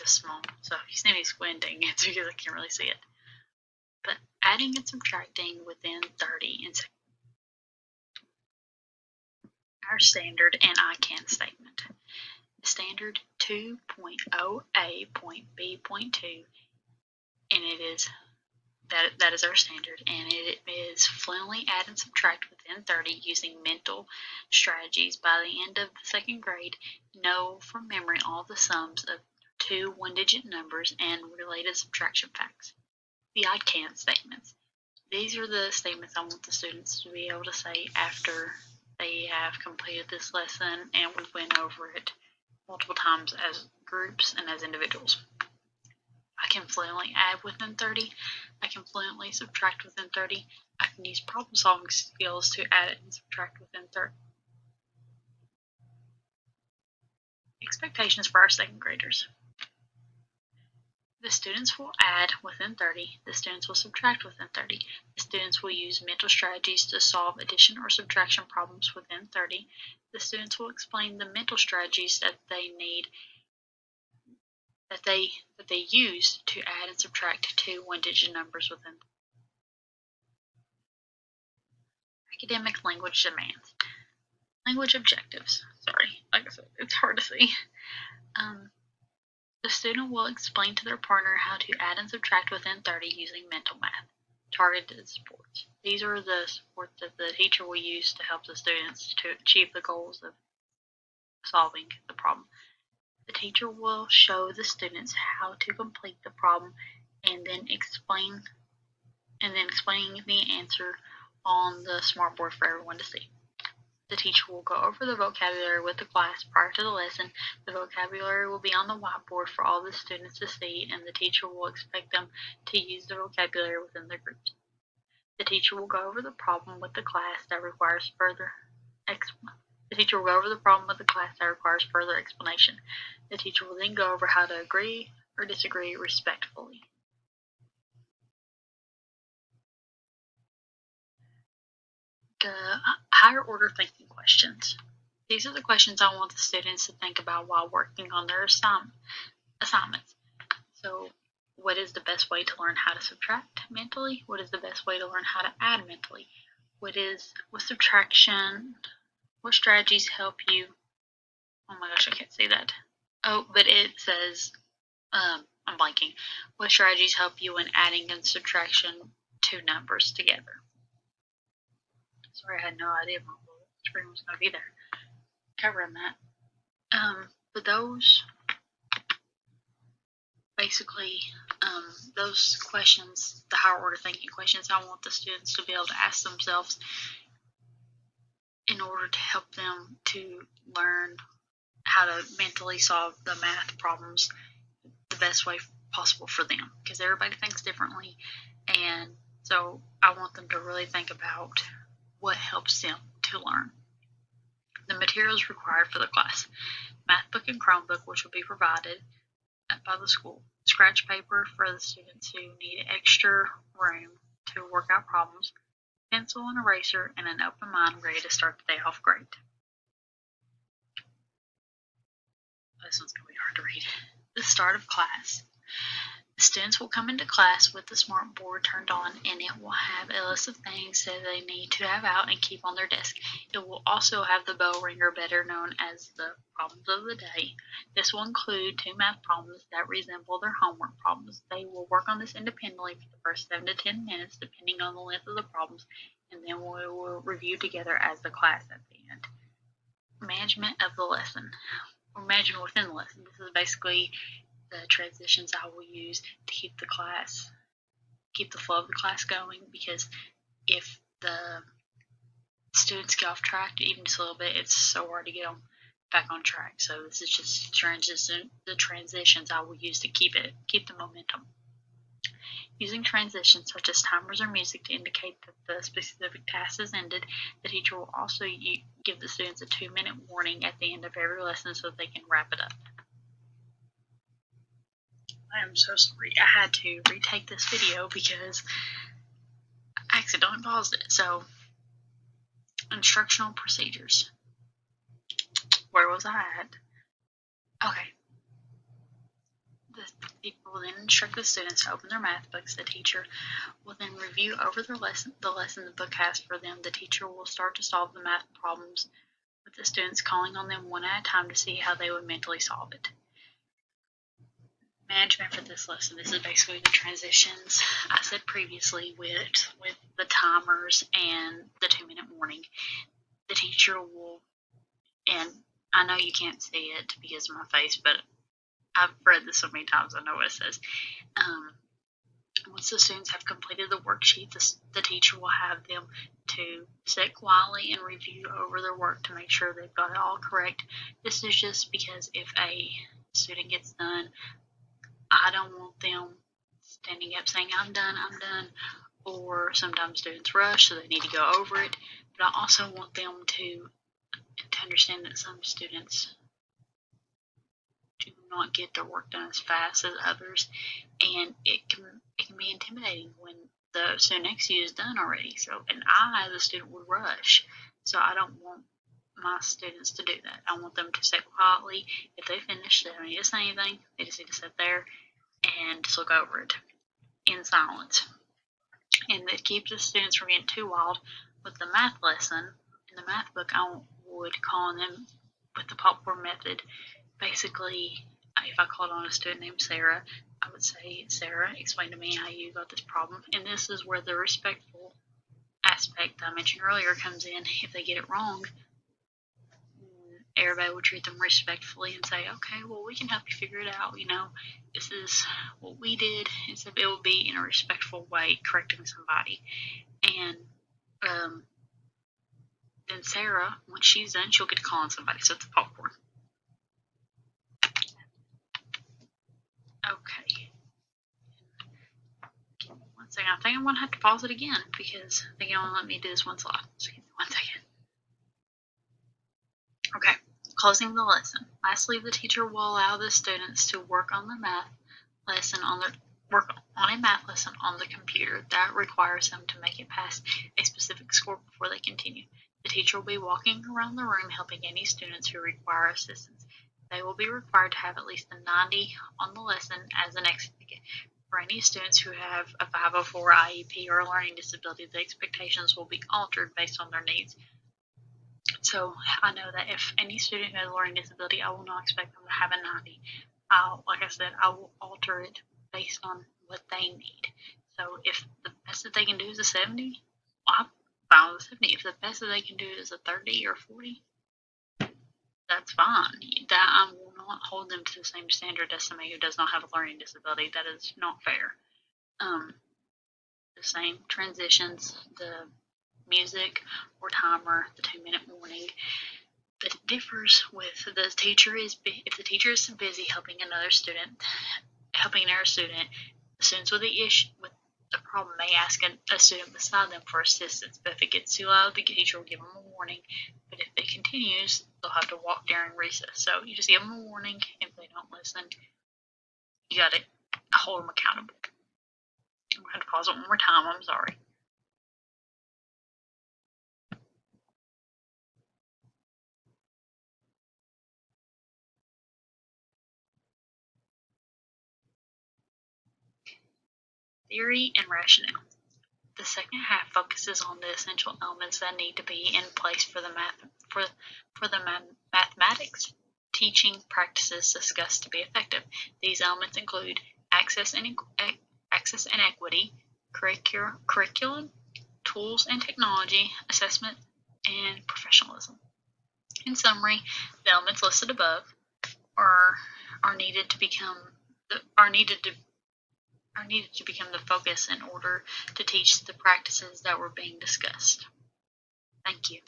is small, so if you see me squinting, it's because I can't really see it. But adding and subtracting within 30 in our standard and I can statement. The standard 2.0a.b.2, and it is that is our standard, and it is fluently add and subtract within 30 using mental strategies. By the end of the second grade, know from memory all the sums of two one-digit numbers and related subtraction facts. The I can statements. These are the statements I want the students to be able to say after they have completed this lesson, and we went over it multiple times as groups and as individuals. I can fluently add within 30. I can fluently subtract within 30. I can use problem solving skills to add and subtract within 30. Expectations for our second graders. The students will add within 30. The students will subtract within 30. The students will use mental strategies to solve addition or subtraction problems within 30. The students will explain the mental strategies that they need that they use to add and subtract two one-digit numbers within. Academic language demands. Language objectives. Sorry, like I said, it's hard to see. The student will explain to their partner how to add and subtract within 30 using mental math. Targeted supports. These are the supports that the teacher will use to help the students to achieve the goals of solving the problem. The teacher will show the students how to complete the problem and then explaining the answer on the smartboard for everyone to see. The teacher will go over the vocabulary with the class prior to the lesson. The vocabulary will be on the whiteboard for all the students to see, and the teacher will expect them to use the vocabulary within their groups. The teacher will go over the problem with the class that requires further explanation. The teacher will then go over how to agree or disagree respectfully. The higher order thinking questions. These are the questions I want the students to think about while working on their assignments. So, what is the best way to learn how to subtract mentally? What is the best way to learn how to add mentally? What subtraction? What strategies help you? Oh my gosh, I can't see that. Oh, but it says, I'm blanking. What strategies help you in adding and subtraction two numbers together? Sorry, I had no idea my little screen was going to be there covering that. But those basically, those questions, the higher order thinking questions, I want the students to be able to ask themselves in order to help them to learn how to mentally solve the math problems the best way possible for them, because everybody thinks differently, and so I want them to really think about what helps them to learn. The materials required for the class: math book and Chromebook, which will be provided by the school; scratch paper for the students who need extra room to work out problems; pencil and eraser, and an open mind ready to start the day off great. This one's going to be hard to read. The start of class. The students will come into class with the smart board turned on, and it will have a list of things that they need to have out and keep on their desk. It will also have the bell ringer, better known as the problems of the day. This will include two math problems that resemble their homework problems. They will work on this independently for the first 7 to 10 minutes, depending on the length of the problems, and then we will review together as the class at the end. Management of the lesson, or management within the lesson. This is basically the transitions I will use to keep the flow of the class going, because if the students get off track even just a little bit, it's so hard to get them back on track. So this is just the transitions I will use to keep the momentum. Using transitions such as timers or music to indicate that the specific task has ended. The teacher will also give the students a 2-minute warning at the end of every lesson so they can wrap it up. I am so sorry. I had to retake this video because I accidentally paused it. So, instructional procedures. Where was I at? Okay. The The teacher will then instruct the students to open their math books. The teacher will then review over the lesson the book has for them. The teacher will start to solve the math problems with the students, calling on them one at a time to see how they would mentally solve it. Management for this lesson. This is basically the transitions I said previously with the timers and the 2-minute warning. The teacher will, and I know you can't see it because of my face, but I've read this so many times I know what it says. Once the students have completed the worksheet, the teacher will have them to sit quietly and review over their work to make sure they've got it all correct. This is just because if a student gets done, I don't want them standing up saying, I'm done, or sometimes students rush, so they need to go over it. But I also want them to understand that some students do not get their work done as fast as others, and it can be intimidating when the student next to you is done already. So, and I, as a student, would rush. So I don't want my students to do that. I want them to sit quietly. If they finish, they don't need to say anything. They just need to sit there and just look over it in silence. And it keeps the students from getting too wild. With the math lesson, in the math book, I would call on them with the popcorn method. Basically, if I called on a student named Sarah, I would say, Sarah, explain to me how you got this problem. And this is where the respectful aspect I mentioned earlier comes in. If they get it wrong, everybody would treat them respectfully and say, okay, well, we can help you figure it out. This is what we did. It would be in a respectful way, correcting somebody. And then Sarah, when she's done, she'll get to call on somebody. So it's the popcorn. Okay. Give me 1 second. I think I'm going to have to pause it again because I think it only let me do this once live. So give me 1 second. Okay. Closing the lesson. Lastly, the teacher will allow the students to work on a math lesson on the computer. That requires them to make it past a specific score before they continue. The teacher will be walking around the room helping any students who require assistance. They will be required to have at least a 90 on the lesson as an exit ticket. For any students who have a 504 IEP or a learning disability, the expectations will be altered based on their needs. So I know that if any student who has a learning disability, I will not expect them to have a 90. Like I said, I will alter it based on what they need. So if the best that they can do is a 70, well, I'm fine with a 70. If the best that they can do is a 30 or 40, that's fine. That I will not hold them to the same standard as somebody who does not have a learning disability. That is not fair. The same transitions, the music or timer, the 2-minute warning. But it differs with the teacher if the teacher is busy helping another student, the students with the problem may ask a student beside them for assistance. But if it gets too loud, the teacher will give them a warning. But if it continues, they'll have to walk during recess. So you just give them a warning. If they don't listen, you got to hold them accountable. I'm going to pause it one more time. I'm sorry. Theory and rationale. The second half focuses on the essential elements that need to be in place for the mathematics teaching practices discussed to be effective. These elements include access and equity, curriculum, tools and technology, assessment, and professionalism. In summary, the elements listed above are needed to become the focus in order to teach the practices that were being discussed. Thank you.